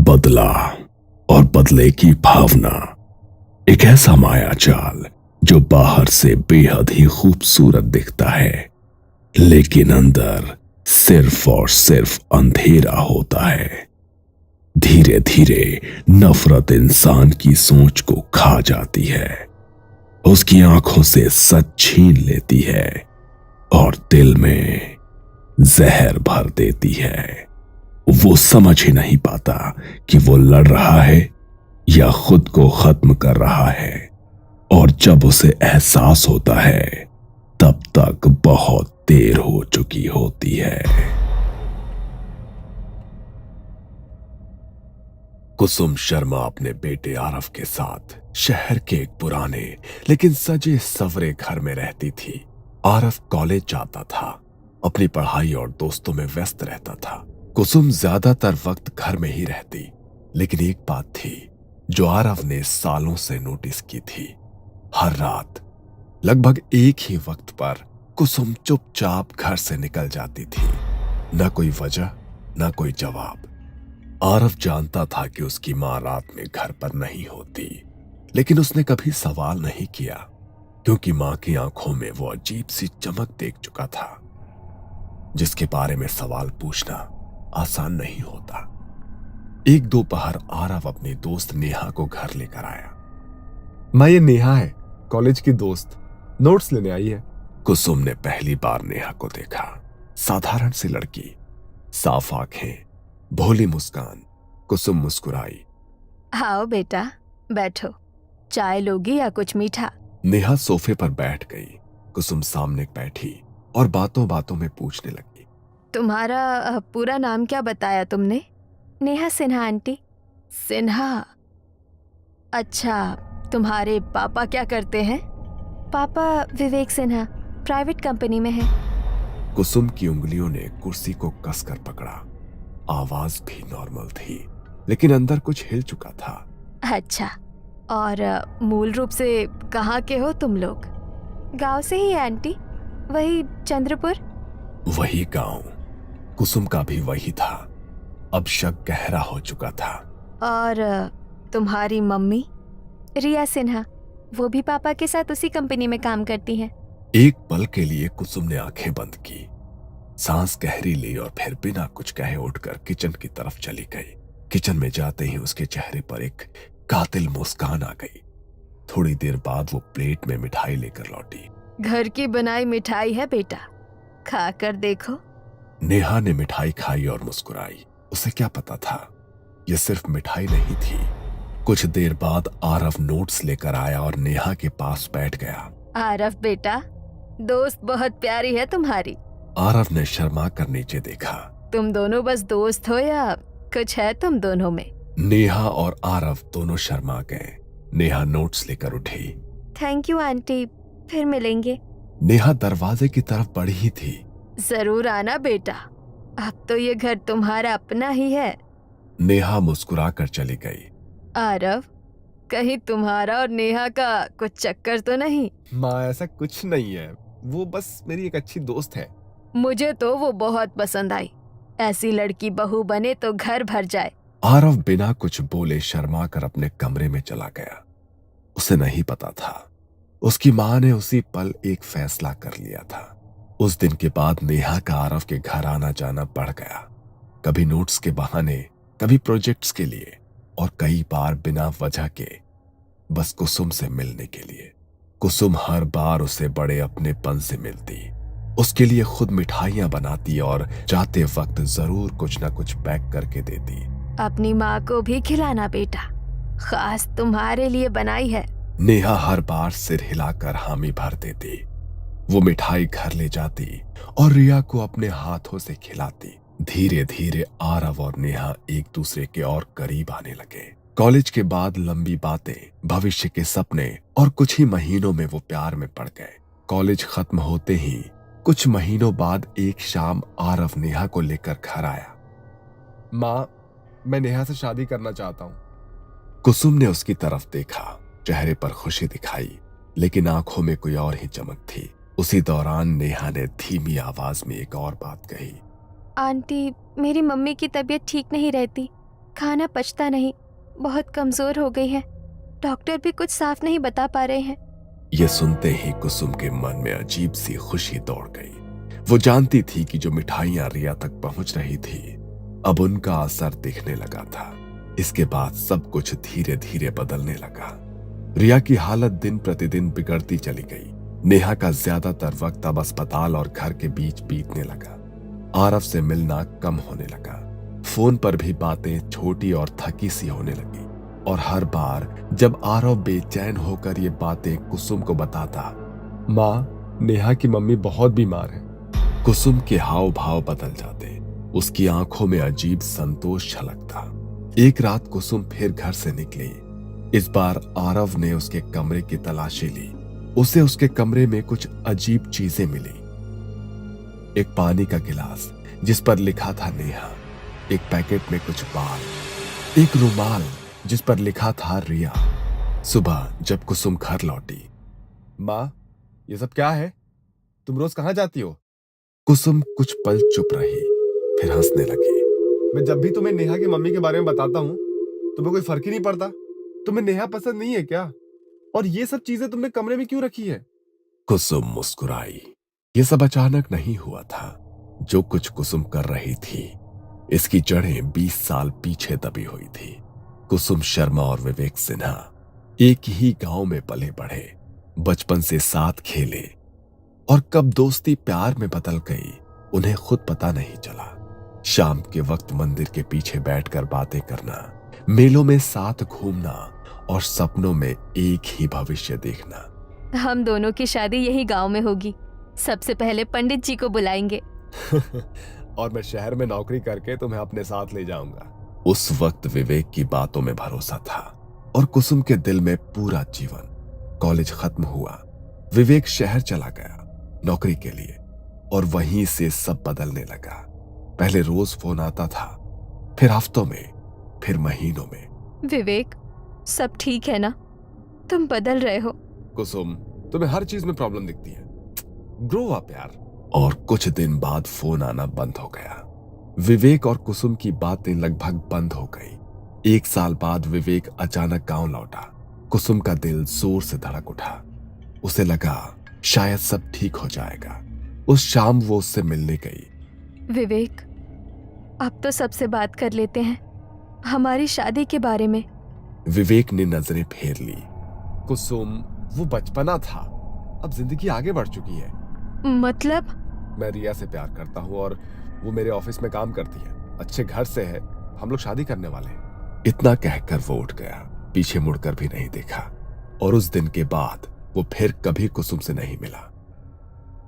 बदला और बदले की भावना एक ऐसा मायाजाल जो बाहर से बेहद ही खूबसूरत दिखता है, लेकिन अंदर सिर्फ और सिर्फ अंधेरा होता है। धीरे धीरे नफरत इंसान की सोच को खा जाती है, उसकी आंखों से सच छीन लेती है और दिल में जहर भर देती है। वो समझ ही नहीं पाता कि वो लड़ रहा है या खुद को खत्म कर रहा है, और जब उसे एहसास होता है तब तक बहुत देर हो चुकी होती है। कुसुम शर्मा अपने बेटे आरव के साथ शहर के एक पुराने लेकिन सजे सवरे घर में रहती थी। आरव कॉलेज जाता था, अपनी पढ़ाई और दोस्तों में व्यस्त रहता था। कुसुम ज्यादातर वक्त घर में ही रहती, लेकिन एक बात थी जो आरव ने सालों से नोटिस की थी। हर रात लगभग एक ही वक्त पर कुसुम चुपचाप घर से निकल जाती थी। न कोई वजह, न कोई जवाब। आरव जानता था कि उसकी मां रात में घर पर नहीं होती, लेकिन उसने कभी सवाल नहीं किया, क्योंकि मां की आंखों में वो अजीब सी चमक देख चुका था, जिसके बारे में सवाल पूछना आसान नहीं होता। एक दोपहर आरव अपनी दोस्त नेहा को घर लेकर आया। मां, ये नेहा है, कॉलेज की दोस्त, नोट्स लेने आई है। कुसुम ने पहली बार नेहा को देखा। साधारण सी लड़की, साफ आंखें, भोली मुस्कान। कुसुम मुस्कुराई। आओ बेटा, बैठो। चाय लोगी या कुछ मीठा? नेहा सोफे पर बैठ गई। कुसुम सामने बैठी और बातों बातों में पूछने लगी। तुम्हारा पूरा नाम क्या बताया तुमने? नेहा सिन्हा आंटी। सिन्हा? अच्छा, तुम्हारे पापा क्या करते हैं? पापा विवेक सिन्हा प्राइवेट कंपनी में है। कुसुम की उंगलियों ने कुर्सी को कसकर पकड़ा। आवाज भी नॉर्मल थी, लेकिन अंदर कुछ हिल चुका था। अच्छा, और मूल रूप से कहाँ के हो तुम लोग? गांव से ही है आंटी, वही चंद्रपुर। वही गांव। कुसुम का भी वही था। अब शक गहरा हो चुका था। और तुम्हारी मम्मी? रिया सिन्हा, वो भी पापा के साथ उसी कंपनी में काम करती हैं। एक पल के लिए कुसुम ने आंखें बंद की, सांस गहरी ली और फिर बिना कुछ कहे उठकर किचन की तरफ चली गई। किचन में जाते ही उसके चेहरे पर एक कातिल मुस्कान आ गई। थोड़ी देर बाद वो प्लेट में मिठाई लेकर लौटी। घर की बनाई मिठाई है बेटा, खा कर देखो। नेहा ने मिठाई खाई और मुस्कुराई। उसे क्या पता था, यह सिर्फ मिठाई नहीं थी। कुछ देर बाद आरव नोट्स लेकर आया और नेहा के पास बैठ गया। आरव बेटा, दोस्त बहुत प्यारी है तुम्हारी। आरव ने शर्मा कर नीचे देखा। तुम दोनों बस दोस्त हो या कुछ है तुम दोनों में? नेहा और आरव दोनों शर्मा गए। नेहा नोट्स लेकर उठी। थैंक यू आंटी, फिर मिलेंगे। नेहा दरवाजे की तरफ बढ़ी ही थी। जरूर आना बेटा, अब तो ये घर तुम्हारा अपना ही है। नेहा मुस्कुरा कर चली गई। आरव, कहीं तुम्हारा और नेहा का कुछ चक्कर तो नहीं? मां, ऐसा कुछ नहीं है, वो बस मेरी एक अच्छी दोस्त है। मुझे तो वो बहुत पसंद आई। ऐसी लड़की बहू बने तो घर भर जाए। आरव बिना कुछ बोले शर्मा कर अपने कमरे में चला गया। उसे नहीं पता था, उसकी मां ने उसी पल एक फैसला कर लिया था। उस दिन के बाद नेहा का आरव के घर आना जाना बढ़ गया। कभी नोट्स के बहाने, कभी प्रोजेक्ट्स के लिए, और कई बार बिना वजह के बस कुसुम से मिलने के लिए। कुसुम हर बार उसे बड़े अपनेपन से मिलती, उसके लिए खुद मिठाइयां बनाती और जाते वक्त जरूर कुछ न कुछ पैक करके देती। अपनी माँ को भी खिलाना बेटा, खास तुम्हारे लिए बनाई है। नेहा हर बार सिर हिलाकर हामी भर देती। वो मिठाई घर ले जाती और रिया को अपने हाथों से खिलाती। धीरे धीरे आरव और नेहा एक दूसरे के और करीब आने लगे। कॉलेज के बाद लंबी बातें, भविष्य के सपने, और कुछ ही महीनों में वो प्यार में पड़ गए। कॉलेज खत्म होते ही कुछ महीनों बाद एक शाम आरव नेहा को लेकर घर आया। मां, मैं नेहा से शादी करना चाहता हूं। कुसुम ने उसकी तरफ देखा। चेहरे पर खुशी दिखाई, लेकिन आंखों में कोई और ही चमक थी। उसी दौरान नेहा ने धीमी आवाज में एक और बात कही। आंटी, मेरी मम्मी की तबीयत ठीक नहीं रहती, खाना पचता नहीं, बहुत कमजोर हो गई है। डॉक्टर भी कुछ साफ नहीं बता पा रहे हैं। ये सुनते ही कुसुम के मन में अजीब सी खुशी दौड़ गई। वो जानती थी कि जो मिठाइयां रिया तक पहुंच रही थी, अब उनका असर दिखने लगा था। इसके बाद सब कुछ धीरे धीरे बदलने लगा। रिया की हालत दिन प्रतिदिन बिगड़ती चली गई। नेहा का ज्यादातर वक्त अब अस्पताल और घर के बीच बीतने लगा। आरव से मिलना कम होने लगा। फोन पर भी बातें छोटी और थकी सी होने लगी। और हर बार जब आरव बेचैन होकर ये बातें कुसुम को बताता, माँ, नेहा की मम्मी बहुत बीमार है। कुसुम के हाव भाव बदल जाते। उसकी आंखों में अजीब संतोष झलकता। एक रात कुसुम फिर घर से निकली। इस बार आरव ने उसके कमरे की तलाशी ली। उसे उसके कमरे में कुछ अजीब चीजें मिली। एक पानी का गिलास जिस पर लिखा था नेहा, एक पैकेट में कुछ बाल, एक रुमाल जिस पर लिखा था रिया। सुबह जब कुसुम घर लौटी, माँ, ये सब क्या है? तुम रोज कहाँ जाती हो? कुसुम कुछ पल चुप रही, फिर हंसने लगी। मैं जब भी तुम्हें नेहा की मम्मी के बारे में बताता हूँ, तुम्हें कोई फर्क ही नहीं पड़ता। तुम्हें नेहा पसंद नहीं है क्या? और ये सब चीजें तुमने कमरे में क्यों रखी है? कुसुम मुस्कुराई। ये सब अचानक नहीं हुआ था। जो कुछ कुसुम कर रही थी, इसकी जड़ें 20 साल पीछे दबी हुई थी। कुसुम शर्मा और विवेक सिन्हा एक ही गांव में पले बढ़े, बचपन से साथ खेले, और कब दोस्ती प्यार में बदल गई उन्हें खुद पता नहीं चला। शाम के वक्त मंदिर के पीछे बैठकर बातें करना, मेलों में साथ घूमना और सपनों में एक ही भविष्य देखना। हम दोनों की शादी यही गांव में होगी। सबसे पहले पंडित जी को बुलाएंगे। और मैं शहर में नौकरी करके तुम्हें अपने साथ ले जाऊंगा। उस वक्त विवेक की बातों में भरोसा था और कुसुम के दिल में पूरा जीवन। कॉलेज खत्म हुआ, विवेक शहर चला गया नौकरी के लिए, और वहीं से सब बदलने लगा। पहले रोज फोन आता था, फिर हफ्तों में, फिर महीनों में। विवेक, सब ठीक है ना? तुम बदल रहे हो। कुसुम, तुम्हें हर चीज में प्रॉब्लम दिखती है। ग्रो अप यार। और कुछ दिन बाद फोन आना बंद हो गया। विवेक और कुसुम की बातें लगभग बंद हो गई। 1 साल बाद विवेक अचानक गांव लौटा। कुसुम का दिल जोर से धड़क उठा। उसे लगा शायद सब ठीक हो जाएगा। उस शाम वो उससे मिलने गई। विवेक, अब तो सबसे बात कर लेते हैं, हमारी शादी के बारे में। विवेक ने नजरें फेर ली। कुसुम, वो बचपना था, अब जिंदगी आगे बढ़ चुकी है। मतलब? मैं रिया से प्यार करता हूँ और वो मेरे ऑफिस में काम करती है, अच्छे घर से है, हम लोग शादी करने वाले हैं। इतना कहकर वो उठ गया, पीछे मुड़कर भी नहीं देखा। और उस दिन के बाद वो फिर कभी कुसुम से नहीं मिला।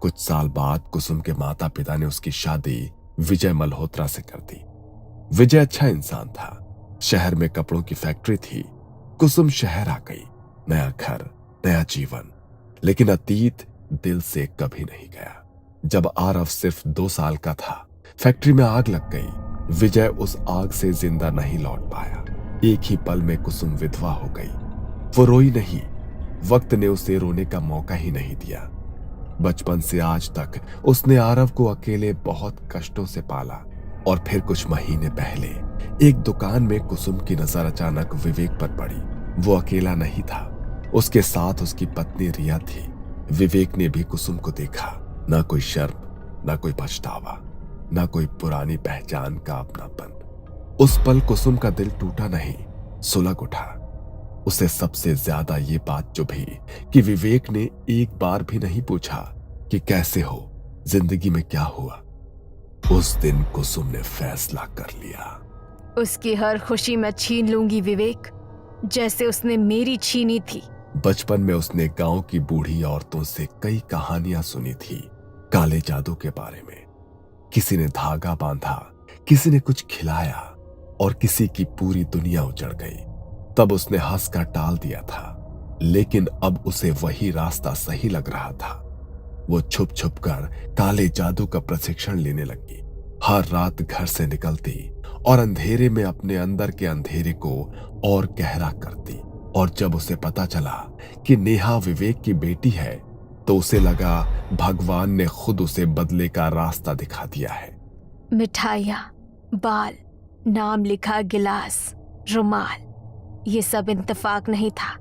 कुछ साल बाद कुसुम के माता पिता ने उसकी शादी विजय मल्होत्रा से कर दी। विजय अच्छा इंसान था, शहर में कपड़ों की फैक्ट्री थी। कुसुम शहर आ गई, नया घर, नया जीवन। लेकिन अतीत दिल से कभी नहीं गया। जब आरव सिर्फ 2 साल का था, फैक्ट्री में आग लग गई। विजय उस आग से जिंदा नहीं लौट पाया। एक ही पल में कुसुम विधवा हो गई। वो रोई नहीं, वक्त ने उसे रोने का मौका ही नहीं दिया। बचपन से आज तक उसने आरव को अकेले बहुत कष्टों से पाला। और फिर कुछ महीने पहले एक दुकान में कुसुम की नजर अचानक विवेक पर पड़ी। वो अकेला नहीं था, उसके साथ उसकी पत्नी रिया थी। विवेक ने भी कुसुम को देखा। ना कोई शर्म, ना कोई पछतावा, ना कोई पुरानी पहचान का अपनापन। उस पल कुसुम का दिल टूटा नहीं, सुलग उठा। उसे सबसे ज्यादा ये बात चुभी कि विवेक ने एक बार भी नहीं पूछा कि कैसे हो, जिंदगी में क्या हुआ। उस दिन कुसुम ने फैसला कर लिया, उसकी हर खुशी मैं छीन लूंगी विवेक, जैसे उसने मेरी छीनी थी। बचपन में उसने गांव की बूढ़ी औरतों से कई कहानियां सुनी थी काले जादू के बारे में। किसी ने धागा बांधा, किसी ने कुछ खिलाया और किसी की पूरी दुनिया उजड़ गई। तब उसने हंसकर टाल दिया था, लेकिन अब उसे वही रास्ता सही लग रहा था। वो छुप छुप कर काले जादू का प्रशिक्षण लेने लगी। हर रात घर से निकलती और अंधेरे में अपने अंदर के अंधेरे को और गहरा करती। और जब उसे पता चला कि नेहा विवेक की बेटी है, तो उसे लगा भगवान ने खुद उसे बदले का रास्ता दिखा दिया है। मिठाइयाँ, बाल, नाम लिखा गिलास, रुमाल, ये सब इत्तेफाक नहीं था,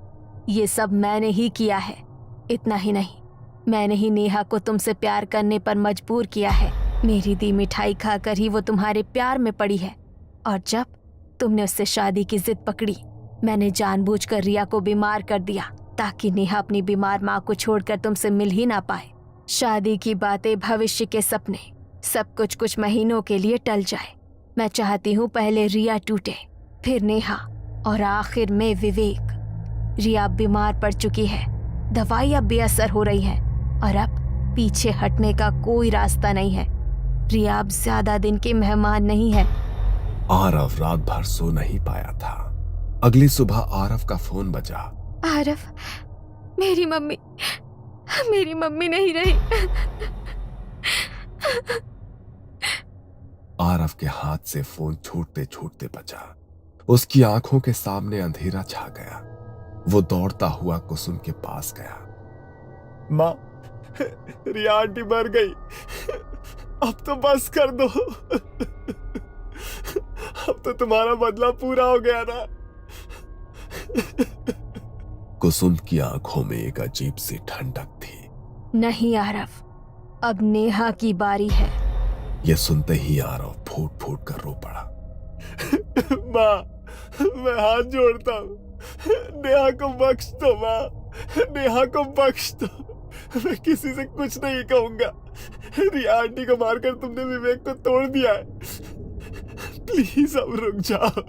ये सब मैंने ही किया है। इतना ही नहीं, मैंने ही नेहा को तुमसे प्यार करने पर मजबूर किया है। मेरी दी मिठाई खाकर ही वो तुम्हारे प्यार में पड़ी है। और जब तुमने उससे शादी की जिद पकड़ी, मैंने जानबूझकर रिया को बीमार कर दिया ताकि नेहा अपनी बीमार माँ को छोड़कर तुमसे मिल ही ना पाए। शादी की बातें, भविष्य के सपने, सब कुछ महीनों के लिए टल जाए। मैं चाहती हूँ पहले रिया टूटे, फिर नेहा और आखिर में विवेक। रिया अब बीमार पड़ चुकी है, दवाई अब बेअसर हो रही है और अब पीछे हटने का कोई रास्ता नहीं है। रिया अब ज्यादा दिन के मेहमान नहीं है। आरव रात भर सो नहीं पाया था। अगली सुबह आरव का फोन बजा। आरव, मेरी मम्मी नहीं रही। आरव के हाथ से फोन छूटते छूटते बचा। उसकी आंखों के सामने अंधेरा छा गया। वो दौड़ता हुआ कुसुम के पास गया। माँ, रिया आंटी मर गई। अब तो बस कर दो। अब तो तुम्हारा बदला पूरा हो गया ना। कुसुम की आंखों में एक अजीब सी ठंडक थी। नहीं आरव, अब नेहा की बारी है। यह सुनते ही आरव फूट फूट कर रो पड़ा। माँ, मैं हाथ जोड़ता हूँ, नेहा को बख्श दो। माँ, नेहा को बख्श दो। मैं किसी से कुछ नहीं कहूंगा। रिया आंटी को मारकर तुमने विवेक को तोड़ दिया है। प्लीज अब रुक जाओ।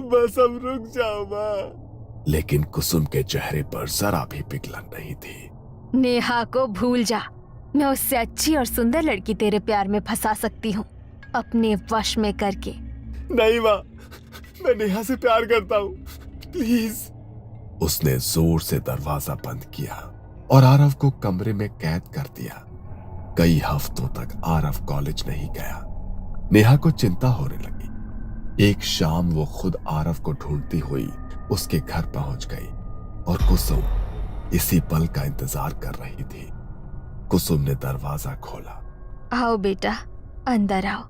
बस अब रुक जाओ माँ। लेकिन कुसुम के चेहरे पर जरा भी पिघलन नहीं थी। नेहा को भूल जा। मैं उससे अच्छी और सुंदर लड़की तेरे प्यार में फंसा सकती हूँ, अपने वश में करके। नहीं माँ, मैं नेहा से प्यार करता हूँ, प्लीज। उसने जोर से दरवाजा बंद किया और आरव को कमरे में कैद कर दिया। कई हफ्तों तक आरव कॉलेज नहीं गया। नेहा को चिंता होने लगी। एक शाम वो खुद आरव को ढूंढती हुई उसके घर पहुंच गई और कुसुम इसी पल का इंतजार कर रही थी। कुसुम ने दरवाजा खोला। आओ बेटा, अंदर आओ,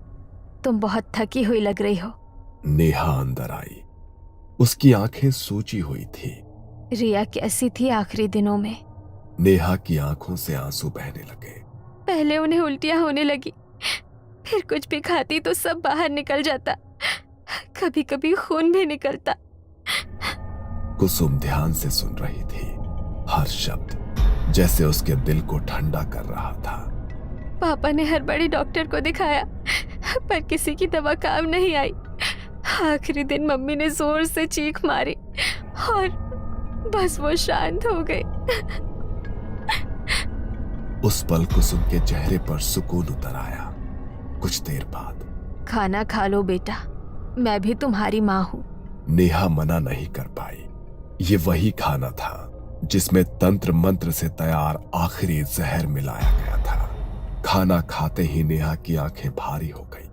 तुम बहुत थकी हुई लग रही हो। नेहा अंदर आई। उसकी आंखें सूजी हुई थी। रिया कैसी थी आखिरी दिनों में? नेहा की आंखों से आंसू बहने लगे। पहले उन्हें उल्टियां होने लगी, फिर कुछ भी खाती तो सब बाहर निकल जाता, कभी कभी खून भी निकलता। कुसुम ध्यान से सुन रही थी। हर शब्द जैसे उसके दिल को ठंडा कर रहा था। पापा ने हर बड़े डॉक्टर को दिखाया, पर किसी की दवा काम नहीं आई। आखिरी दिन मम्मी ने जोर से चीख मारी और बस वो शांत हो गई। उस पल कुसुम के चेहरे पर सुकून उतर आया। कुछ देर बाद, खाना खा लो बेटा, मैं भी तुम्हारी माँ हूँ। नेहा मना नहीं कर पाई। ये वही खाना था जिसमें तंत्र मंत्र से तैयार आखिरी जहर मिलाया गया था। खाना खाते ही नेहा की आंखें भारी हो गई।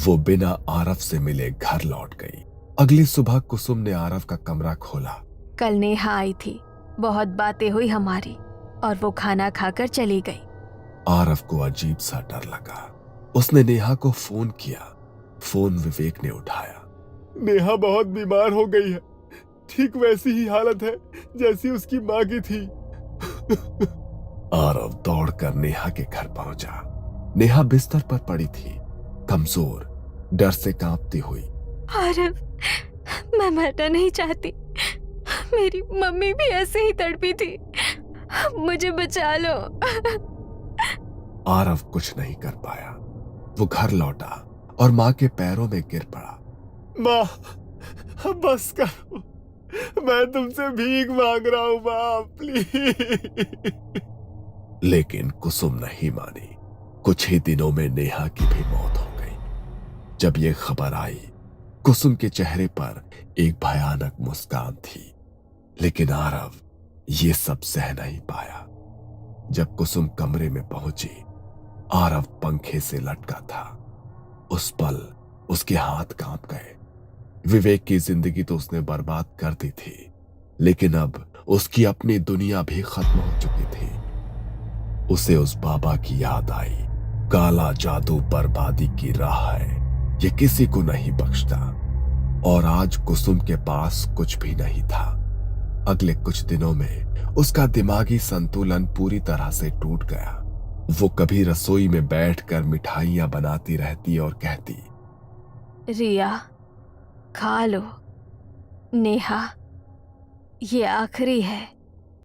वो बिना आरव से मिले घर लौट गई। अगली सुबह कुसुम ने आरव का कमरा खोला। कल नेहा आई थी, बहुत बातें हुई हमारी और वो खाना खाकर चली गई। आरव को अजीब सा डर लगा। उसने नेहा को फोन किया। फोन विवेक ने उठाया। नेहा बहुत बीमार हो गई है, ठीक वैसी ही हालत है जैसी उसकी माँ की थी। आरव दौड़कर नेहा के घर पहुंचा। नेहा बिस्तर पर पड़ी थी, कमजोर, डर से कांपती हुई। आरव, मैं मरना नहीं चाहती, मेरी मम्मी भी ऐसे ही तड़पी थी, मुझे बचा लो। आरव कुछ नहीं कर पाया। वो घर लौटा और माँ के पैरों में गिर पड़ा। माँ, बस करो, मैं तुमसे भीख मांग रहा हूँ माँ, प्लीज। लेकिन कुसुम नहीं मानी। कुछ ही दिनों में नेहा की भी मौत हो गई। जब ये खबर आई, कुसुम के चेहरे पर एक भयानक मुस्कान थी। लेकिन आरव ये सब सह नहीं पाया। जब कुसुम कमरे में पहुंची, आरव पंखे से लटका था। उस पल उसके हाथ कांप गए। विवेक की जिंदगी तो उसने बर्बाद कर दी थी, लेकिन अब उसकी अपनी दुनिया भी खत्म हो चुकी थी। उसे उस बाबा की याद आई। काला जादू बर्बादी की राह है, ये किसी को नहीं बख्शता। और आज कुसुम के पास कुछ भी नहीं था। अगले कुछ दिनों में उसका दिमागी संतुलन पूरी तरह से टूट गया। वो कभी रसोई में बैठकर मिठाइयां बनाती रहती और कहती, रिया, खा लो। नेहा, ये आखिरी है।